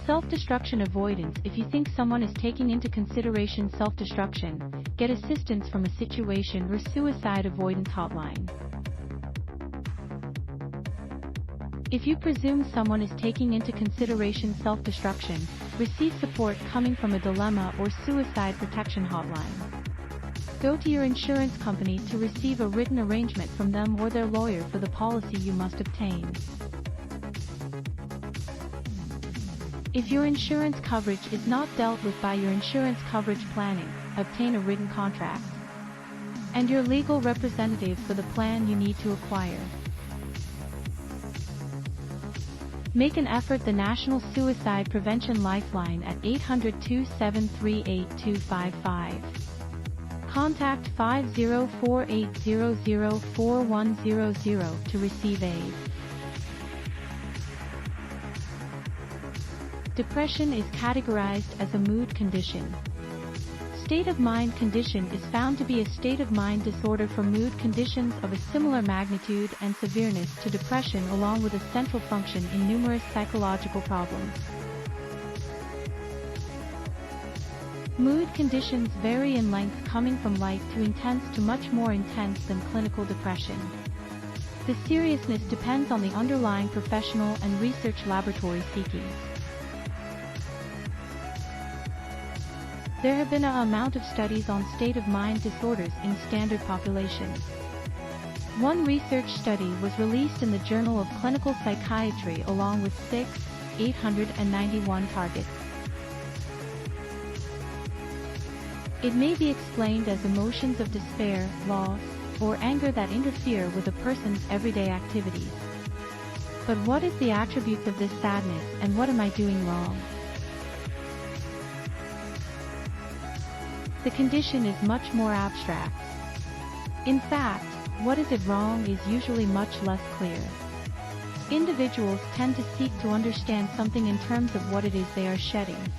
Self-destruction avoidance. If you think someone is taking into consideration self-destruction, get assistance from a situation or suicide avoidance hotline. If you presume someone is taking into consideration self-destruction, receive support coming from a dilemma or suicide protection hotline. Go to your insurance company to receive a written arrangement from them or their lawyer for the policy you must obtain. If your insurance coverage is not dealt with by your insurance coverage planning, obtain a written contract and your legal representative for the plan you need to acquire. Make an effort. The National Suicide Prevention Lifeline at 800-273-8255. Contact 504-800-4100 to receive aid. Depression is categorized as a mood condition. State of mind condition is found to be a state of mind disorder for mood conditions of a similar magnitude and severeness to depression, along with a central function in numerous psychological problems. Mood conditions vary in length, coming from light to intense to much more intense than clinical depression. The seriousness depends on the underlying professional and research laboratory seeking. There have been an amount of studies on state of mind disorders in standard populations. One research study was released in the Journal of Clinical Psychiatry along with 891 targets. It may be explained as emotions of despair, loss, or anger that interfere with a person's everyday activities. But what is the attributes of this sadness, and what am I doing wrong? The condition is much more abstract. In fact, what is it wrong is usually much less clear. Individuals tend to seek to understand something in terms of what it is they are shedding.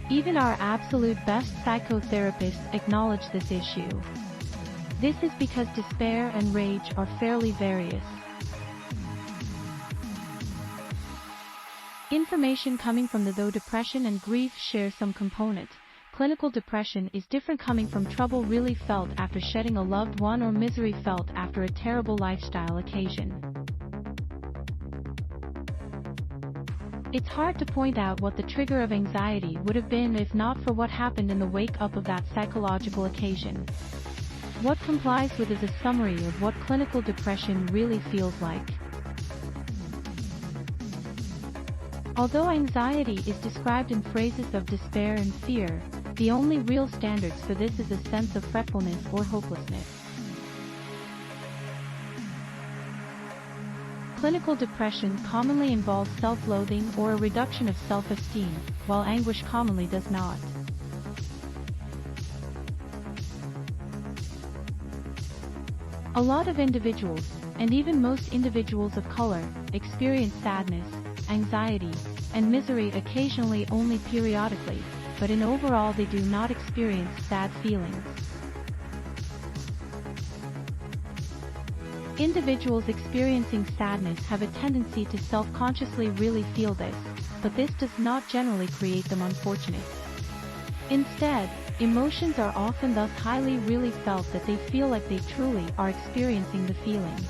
Even our absolute best psychotherapists acknowledge this issue. This is because despair and rage are fairly various. Information coming from though depression and grief share some component. Clinical depression is different, coming from trouble really felt after shedding a loved one or misery felt after a terrible lifestyle occasion. It's hard to point out what the trigger of anxiety would have been if not for what happened in the wake-up of that psychological occasion. What complies with is a summary of what clinical depression really feels like. Although anxiety is described in phrases of despair and fear, the only real standards for this is a sense of fretfulness or hopelessness. Clinical depression commonly involves self-loathing or a reduction of self-esteem, while anguish commonly does not. A lot of individuals, and even most individuals of color, experience sadness, anxiety, and misery occasionally, only periodically, but in overall they do not experience sad feelings. Individuals experiencing sadness have a tendency to self-consciously really feel this, but this does not generally create them unfortunate. Instead, emotions are often thus highly really felt that they feel like they truly are experiencing the feeling.